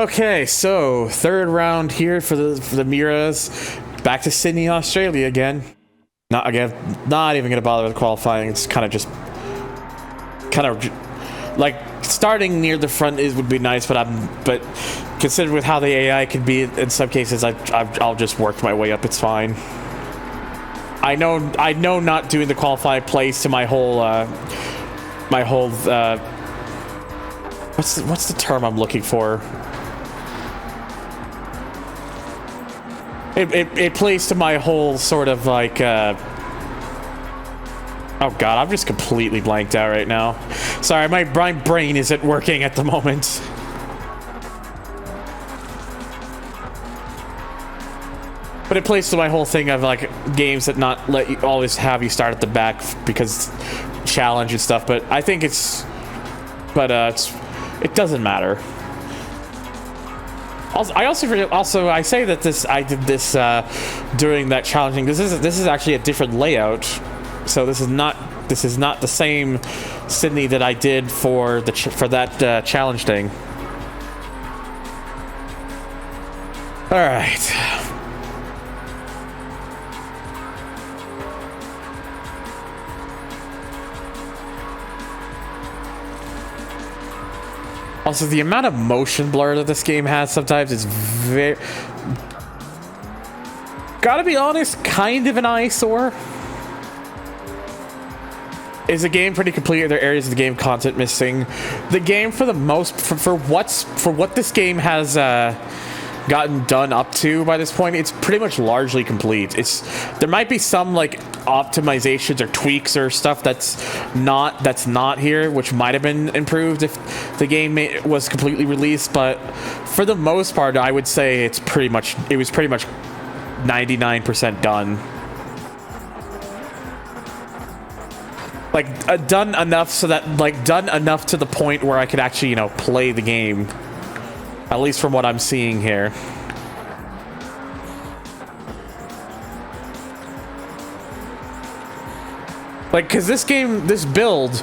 Okay, so third round here for the Miras. Back to Sydney, Australia again. Not even gonna bother with qualifying. It's kind of like starting near the front would be nice, but considering with how the AI can be in some cases, I'll just work my way up. It's fine. I know not doing the qualify plays to my whole what's the term I'm looking for? It plays to my whole sort of like oh god, I'm just completely blanked out right now. Sorry, my brain isn't working at the moment. But it plays to my whole thing of like games that not let you always have you start at the back because challenge and stuff. But I think it doesn't matter. I say that I did this during that challenging. This is actually a different layout, so this is not the same Sydney that I did for that challenge thing. All right. Also, the amount of motion blur that this game has sometimes is very... Gotta be honest, kind of an eyesore. Is the game pretty complete? Are there areas of the game content missing? The game, for the most... For what this game has gotten done up to by this point, it's pretty much largely complete. There might be some, like, optimizations or tweaks or stuff that's not here, which might have been improved if the game was completely released, but for the most part I would say it was pretty much 99% done. Like done enough so that done enough to the point where I could actually, you know, play the game, at least from what I'm seeing here. Like, because this build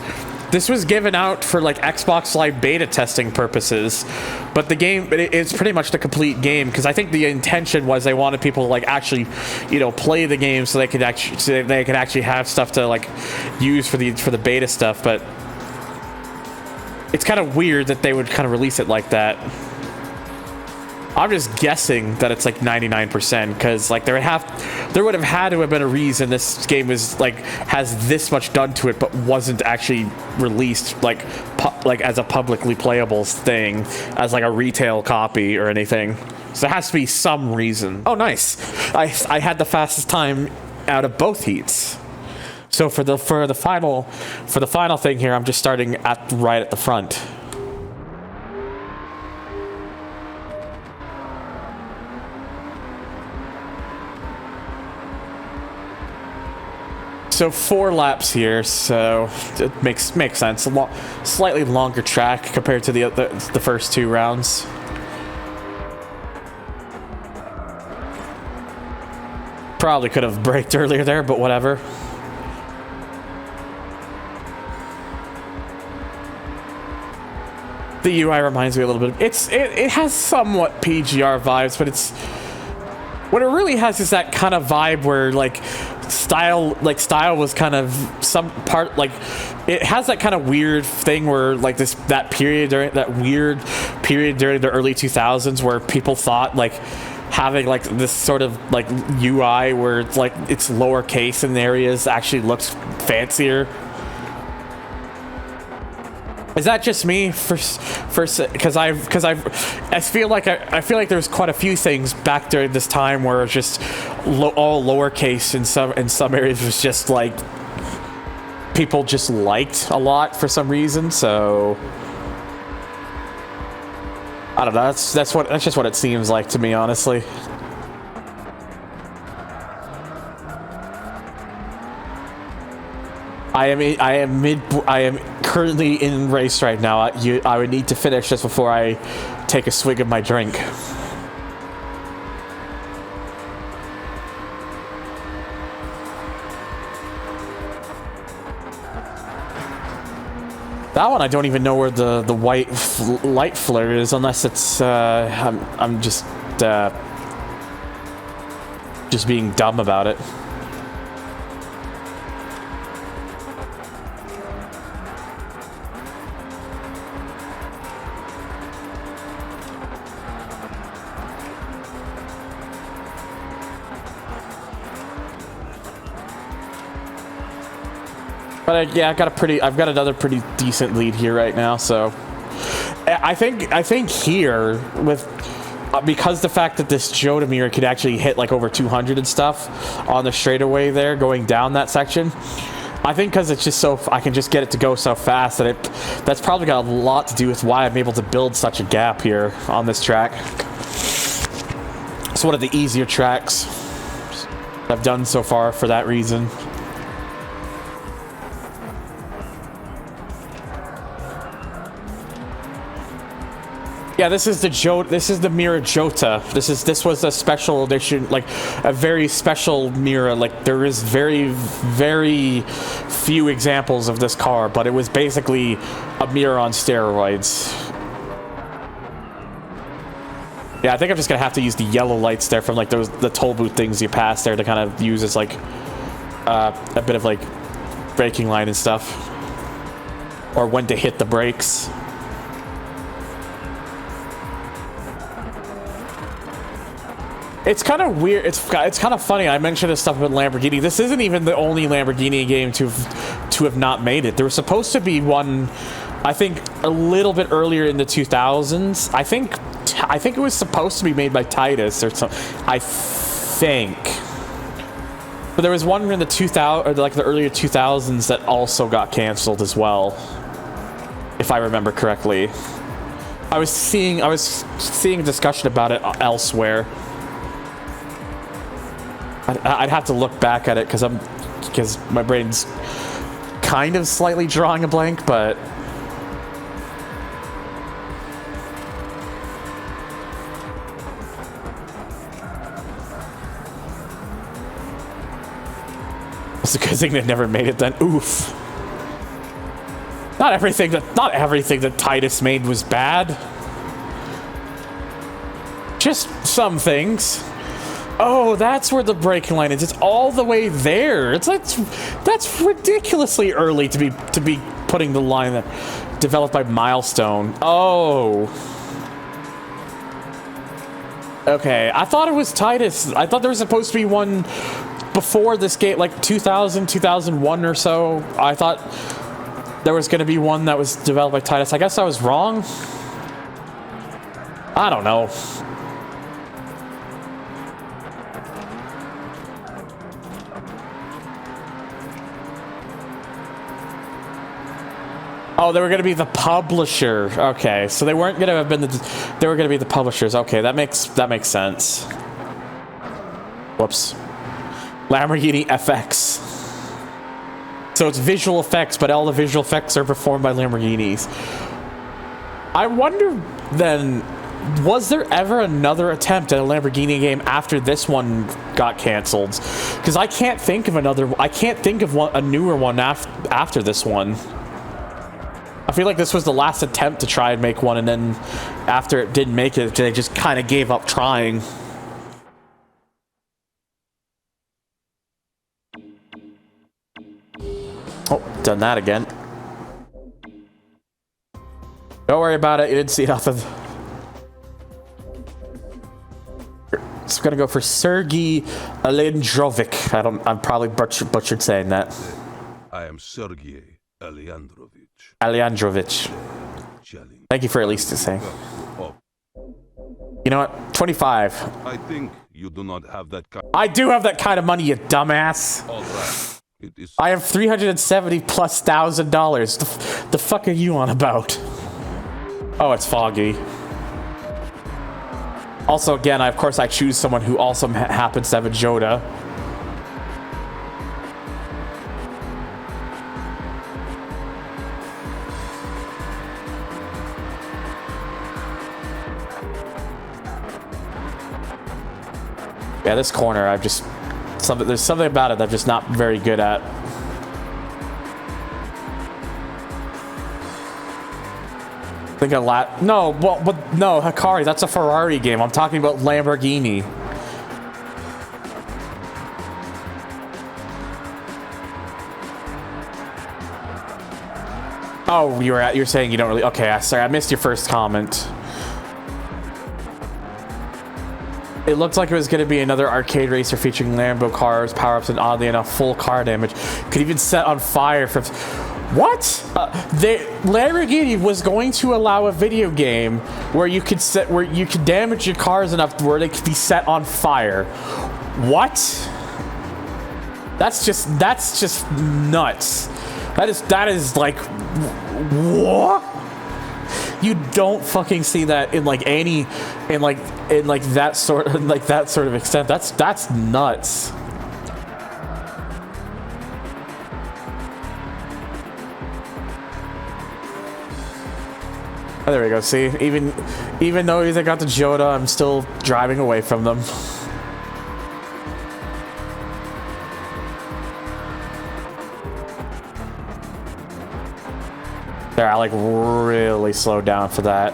was given out for, like, Xbox Live beta testing purposes, but the game, it's pretty much the complete game, because I think the intention was they wanted people to, like, actually, you know, play the game so they could actually have stuff to, like, use for the beta stuff, but it's kind of weird that they would kind of release it like that. I'm just guessing that it's like 99%, because like there would have had to have been a reason this game was like has this much done to it but wasn't actually released like as a publicly playable thing, as like a retail copy or anything. So there has to be some reason. Oh, nice! I had the fastest time out of both heats. So for the final thing here, I'm just starting right at the front. So 4 laps here, so it makes sense. Slightly longer track compared to the first 2 rounds. Probably could have braked earlier there, but whatever. The UI reminds me a little bit. It has somewhat PGR vibes, but what it really has is that kind of vibe where like style was kind of some part, like it has that kind of weird thing where like that weird period during the early 2000s where people thought like having like this sort of like UI where it's like it's lowercase in areas actually looks fancier. Is that just me? Because I feel like there's quite a few things back during this time where it's just all lowercase in some areas was just like people just liked a lot for some reason. So I don't know. That's just what it seems like to me, honestly. I am currently in race right now. I would need to finish this before I take a swig of my drink. That one I don't even know where the white light flare is, unless it's I'm just being dumb about it. But yeah, I've got another pretty decent lead here right now. So I think here with because the fact that this Jota mirror could actually hit like over 200 and stuff on the straightaway there going down that section. I think because it's just so I can just get it to go so fast that that's probably got a lot to do with why I'm able to build such a gap here on this track. It's one of the easier tracks I've done so far for that reason. Yeah, this is the mirror Jota. This was a special edition, like a very special mirror. Like there is very few examples of this car, but it was basically a mirror on steroids. Yeah, I think I'm just gonna have to use the yellow lights there from like the toll booth things you pass there to kind of use as like a bit of like braking line and stuff, or when to hit the brakes. It's kind of weird. It's kind of funny. I mentioned this stuff with Lamborghini. This isn't even the only Lamborghini game to have not made it. There was supposed to be one, I think, a little bit earlier in the 2000s. I think it was supposed to be made by Titus or something. I think. But there was one in the 2000 or like the earlier 2000s that also got canceled as well, if I remember correctly. I was seeing a discussion about it elsewhere. I'd have to look back at it because my brain's kind of slightly drawing a blank, but it's a good thing they never made it then. Oof. Not everything that Titus made was bad. Just some things. Oh, that's where the braking line is. It's all the way there. That's ridiculously early to be putting the line that developed by Milestone. Oh. Okay, I thought it was Titus. I thought there was supposed to be one before this game, like 2000, 2001 or so. I thought there was going to be one that was developed by Titus. I guess I was wrong. I don't know. Oh, they were going to be the publisher. Okay, so they weren't going to have been they were going to be the publishers. Okay, that makes sense. Whoops. Lamborghini FX. So it's visual effects, but all the visual effects are performed by Lamborghinis. I wonder then, was there ever another attempt at a Lamborghini game after this one got canceled? Because I can't think of a newer one after this one. I feel like this was the last attempt to try and make one, and then after it didn't make it, they just kind of gave up trying. Oh, done that again. Don't worry about it, you didn't see nothing. It's gonna go for Sergey Alejandrovich. I'm probably butchered saying that. I am Sergey Alejandrovich. Thank you for at least saying. You know what? 25. I think you do not have that kind. I do have that kind of money, you dumbass. All right. It is. I have $370,000+. The fuck are you on about? Oh, it's foggy. Also, again, of course, I choose someone who also happens to have a Jota. Yeah, this corner, there's something about it I'm just not very good at. think no, well, but no, Hikari, that's a Ferrari game. I'm talking about Lamborghini. Oh, you're saying you don't really. Okay, sorry, I missed your first comment. It looked like it was going to be another arcade racer featuring Lambo cars, power-ups, and oddly enough, full car damage. Could even set on fire for... What? Lamborghini was going to allow a video game where you could damage your cars enough where they could be set on fire. What? That's just nuts. That is like, what? You don't fucking see that in like that sort of extent. That's nuts. Oh, there we go. See, even though they got the Joda, I'm still driving away from them. There, I like really slowed down for that.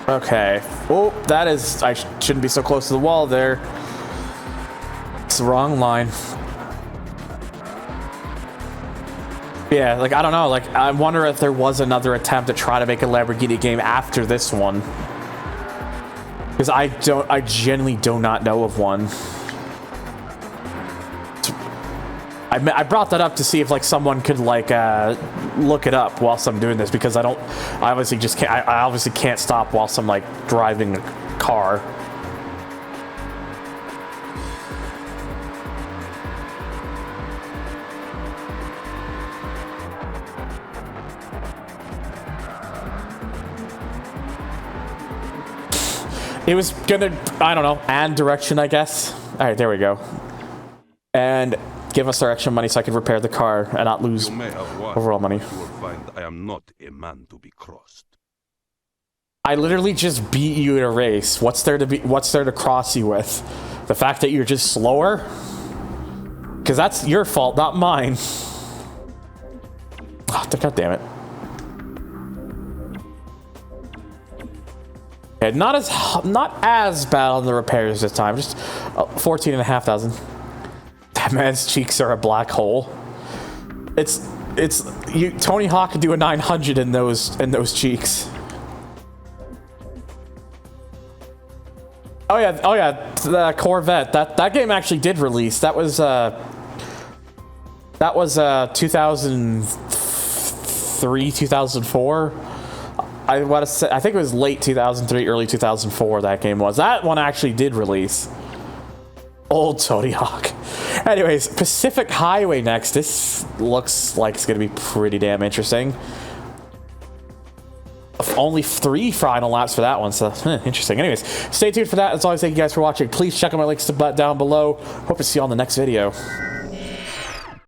Okay. Oh, that is... I shouldn't be so close to the wall there. It's the wrong line. Yeah, like, I don't know. Like, I wonder if there was another attempt to try to make a Lamborghini game after this one. Because I genuinely do not know of one. I brought that up to see if, like, someone could, like, look it up whilst I'm doing this, because I obviously can't stop whilst I'm, like, driving a car. It was gonna, I don't know, add direction, I guess. All right, there we go. And give us our extra money so I can repair the car and not lose overall money. You will find I am not a man to be crossed. I literally just beat you in a race. What's there to cross you with? The fact that you're just slower? Because that's your fault, not mine. Oh, God damn it. Yeah, not as bad on the repairs this time. Just 14,500. That man's cheeks are a black hole. Tony Hawk could do a 900 in those cheeks. Oh yeah, the Corvette. That game actually did release. That was 2003, 2004. I want to say, I think it was late 2003, early 2004 that game was. That one actually did release. Old Tony Hawk. Anyways, Pacific Highway next. This looks like it's going to be pretty damn interesting. Only 3 final laps for that one, so interesting. Anyways, stay tuned for that. That's all I say. Thank you guys for watching. Please check out my links down below. Hope to see you on the next video.